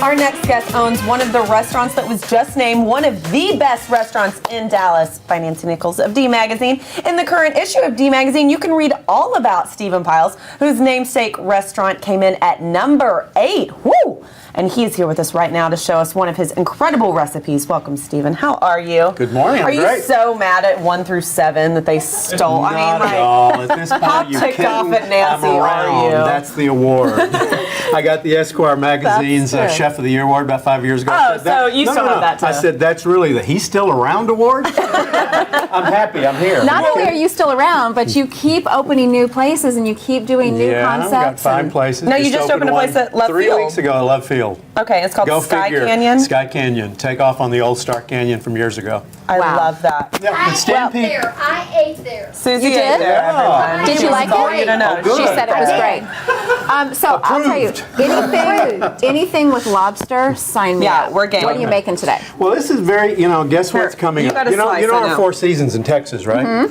Our next guest owns one of the restaurants that was just named one of the best restaurants in Dallas by Nancy Nichols of D Magazine. In the current issue of D Magazine, you can read all about Stephan Pyles, whose namesake restaurant came in at number 8. Woo! And he is here with us right now to show us one of his incredible recipes. Welcome, Stephan. How are you? Good morning. Are you so mad at 1 through 7 that they stole? Not at all. At this point, how you ticked off at Nancy I'm around. are you? That's the award. I got the Esquire magazine's Chef of the Year award about 5 years ago. Oh, so you still have that too. I said, that's really the He's Still Around award? I'm happy. I'm here. Not only are you still around, but you keep opening new places and you keep doing new concepts. Yeah, got 5 places. No, you just opened a place at Love Field. 3 weeks ago at Love Field. Okay, it's called Sky figure. Canyon. Sky Canyon. Take off on the old Star Canyon from years ago. I love that. Yeah, I and Stampede. ate there. I ate there. Susie You did? ate there, everyone. Did you like it? All you to know. Oh, She good. said it was great. So I'll tell you, anything with lobster, sign me up. we're game. What are you making today? Well, this is very, guess what's coming you up? gotta slice, You know I our know. 4 seasons in Texas, right?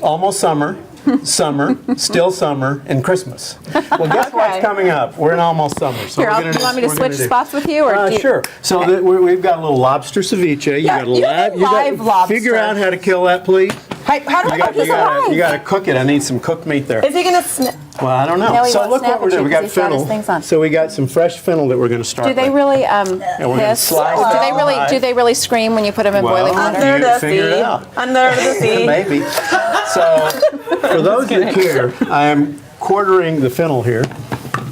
Almost summer, summer, still summer, and Christmas. Well, guess what's coming up? We're in almost summer. So Here, we're you gonna want me to we're gonna switch spots with you? Or do you- Sure. So we've got a little lobster ceviche. You Yeah, got you have live lobster. Figure out how to kill that, please. Hey, how do I cook this You alive? got to cook it. I need some cooked meat there. Is he going to snip? Well, I don't know. No, he So won't look snap what we're at you doing. We got because he's got his things on. fennel. So we got some fresh fennel that we're going to start Do they with. really we're gonna hiss? slice Or it alive. do they really scream when you put them in boiling Well, water? you figure it out. Under the sea. Maybe. So, for those that care, I am quartering the fennel here.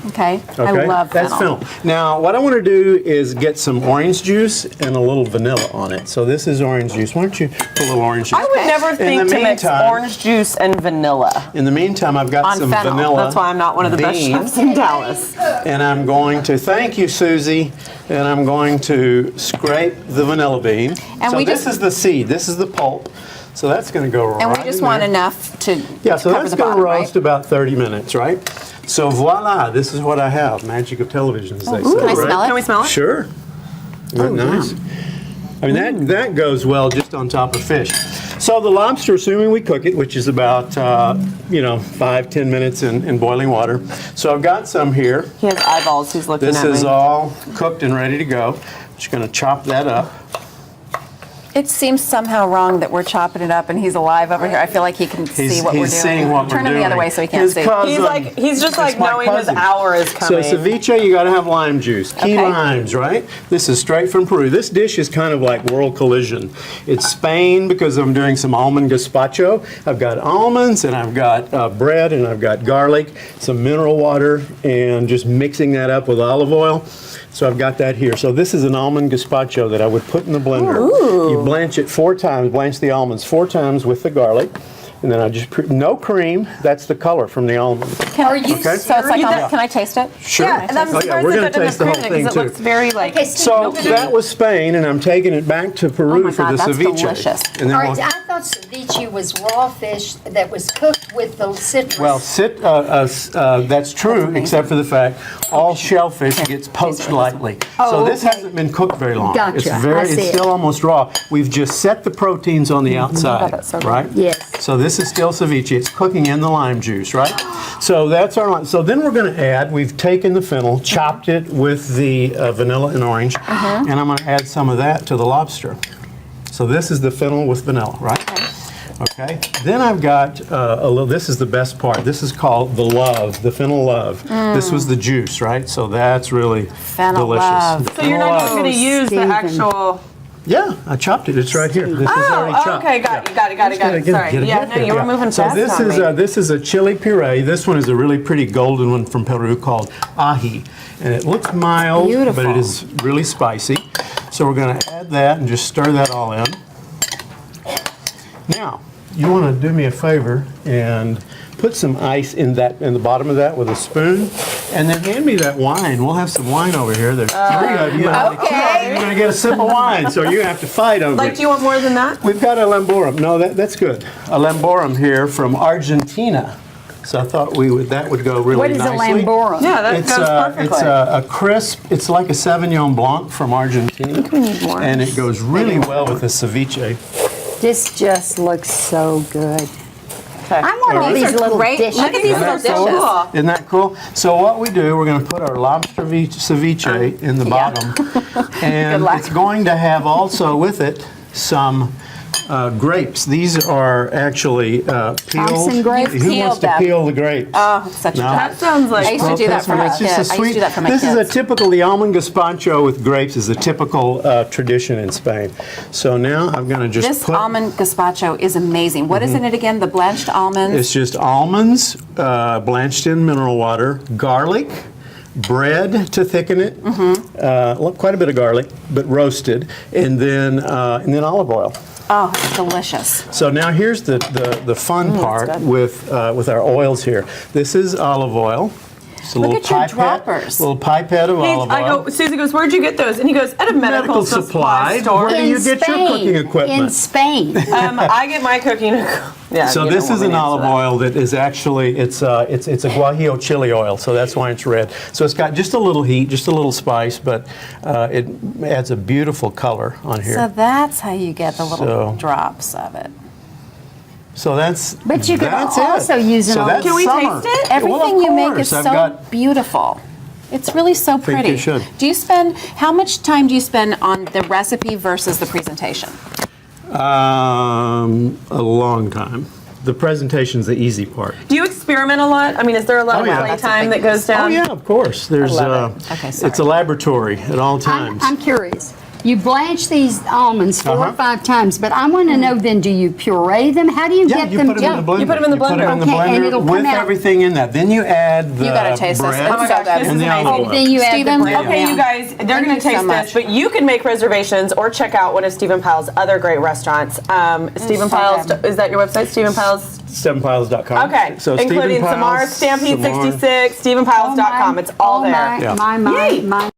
Okay. Okay? I love That's fennel. Now, what I want to do is get some orange juice and a little vanilla on it. So this is orange juice. Why don't you put a little orange juice? I would never think the to mix meantime- orange juice and vanilla. In the meantime, I've got On some fennel. vanilla. That's why I'm not one of the best beans. chefs in Dallas. And I'm going to, thank you, Susie, and I'm going to scrape the vanilla bean. And so we this just- is the seed, this is the pulp. So that's going to go right And we just in want there. enough to Yeah, so cover that's the going bottom, to roast right? about 30 minutes, right? So voila, this is what I have. Magic of television, as they say. Can I right? smell it? Can we smell it? Sure. Isn't that nice? I mean, that goes well just on top of fish. So the lobster, assuming we cook it, which is about, 5-10 minutes in boiling water. So I've got some here. He has eyeballs. He's looking This at me. is all cooked and ready to go. Just going to chop that up. It seems somehow wrong that we're chopping it up and he's alive over here. I feel like he can see what we're doing. He's seeing what Turn we're him doing. the other way so he can't His see. cousin- He's just like It's my knowing his cousin. hour is So coming. ceviche, you got to have lime juice. Key Okay. limes, right? This is straight from Peru. This dish is kind of like world collision. It's Spain because I'm doing some almond gazpacho. I've got almonds and I've got bread and I've got garlic, some mineral water, and just mixing that up with olive oil. So I've got that here. So this is an almond gazpacho that I would put in the blender. You blanch it 4 times, blanch the almonds 4 times with the garlic. And then I just, no cream, that's the color from the almond. Are you Okay. So it's like, serious? can I taste it? Sure. Yeah, and I'm Oh, yeah, surprised we're that going to doesn't taste the have whole cream thing because it too. looks very like. Okay, Steve, So open it. that was Spain, and I'm taking it back to Peru Oh my for God, the that's ceviche. delicious. And then All we'll, right, I thought ceviche was raw fish that was cooked with the citrus. well, that's true, except for the fact all shellfish gets poached lightly. So this hasn't been cooked very long. Gotcha, It's I see it's it. still almost raw. We've just set the proteins on the outside, that's so good. right? Yes. So this is still ceviche. It's cooking in the lime juice, right? So that's our. So then we're going to add. We've taken the fennel, chopped it with the vanilla and orange, and I'm going to add some of that to the lobster. So this is the fennel with vanilla, right? Okay. Then I've got a little. This is the best part. This is called the love, the fennel love. This was the juice, right? So that's really Fennel delicious. love. The So you're fennel not love. even going to use the actual. Yeah, I chopped it. It's right here. This is already Oh, chopped. okay, got it. Get Sorry. it, Yeah, get no, it. you were Yeah. moving So fast this on is me. this is a chili puree. This one is a really pretty golden one from Peru called ají, and it looks mild, but Beautiful. it is really spicy. So we're going to add that and just stir that all in. Now, you want to do me a favor and put some ice in the bottom of that with a spoon, and then hand me that wine. We'll have some wine over here. There's 3 of you. Okay. You're going to get a sip of wine, so you're going to have to fight over Like, it. do you want more than that? We've got a lamborum. No, that's good. A lamborum here from Argentina. So I thought that would go really What is a nicely. lamborum? Yeah, that It's goes perfectly. it's a crisp. It's like a Sauvignon Blanc from Argentina. we need more. And it goes really well with the ceviche. This just looks so good. Okay. I want all these little great. dishes. Look at These Isn't are that so cool? cool. Isn't that cool? So what we do, we're going to put our lobster ceviche in the bottom, and luck. it's going to have also with it some grapes. These are actually peeled. Thompson grapes? Who wants Peeled to them. peel the grapes? Oh, such a No? joy. That sounds like I used to do that for my It's just kids. a I used to do that for my This is kids. a typical, the almond gazpacho with grapes is a typical tradition in Spain. So now I'm going to just This put... almond gazpacho is amazing. What is in it again? The blanched almonds? It's just almonds blanched in mineral water, garlic, bread to thicken it, quite a bit of garlic, but roasted, and then olive oil. Oh, it's delicious. So now here's the fun part with our oils here. This is olive oil. It's a Look little at your pipette, droppers. little pipette of olive I oil. go, Susie goes, where'd you get those? And he goes, at a medical supply store. Where do you get your cooking equipment? In Spain. I get my cooking. Yeah. So you this don't is want an me to olive answer that. oil that is actually it's a guajillo chili oil, so that's why it's red. So it's got just a little heat, just a little spice, but it adds a beautiful color on here. So that's how you get the little So- drops of it. So that's But you could that's also it. use it So on- that's Can we summer. taste it? Everything Well, of you make course, is I've so got- beautiful. It's really so Think pretty. you should. Do you spend, how much time do you spend on the recipe versus the presentation? A long time. The presentation's the easy part. Do you experiment a lot? I mean, is there a lot Oh, of yeah. playtime that goes down? Oh yeah, of course. There's love Okay, sorry. it's a laboratory at all times. I'm curious. You blanch these almonds 4 or Uh-huh. 5 times, but I want to know then, do you puree them? How do you Yeah, get you them? put them in the blender. You put them in the You put blender. them in the Okay, and blender it'll come with out- everything in that. Then you add the You gotta taste this. bread Oh my gosh, this and is the amazing. olive oil. Then you add Stephen, the bread. Okay, down. you guys, they're Thank going you to taste so this, much. but you can make reservations or check out one of Stephen Pyles' other great restaurants. Stephen so Pyles, good. is that your website, Stephen Pyles? StephanPyles.com. Okay, So including Stephen Samara Pyles, Stampede Samara. 66, StephanPyles.com. It's all there. Oh, Yeah. my, Yay. my.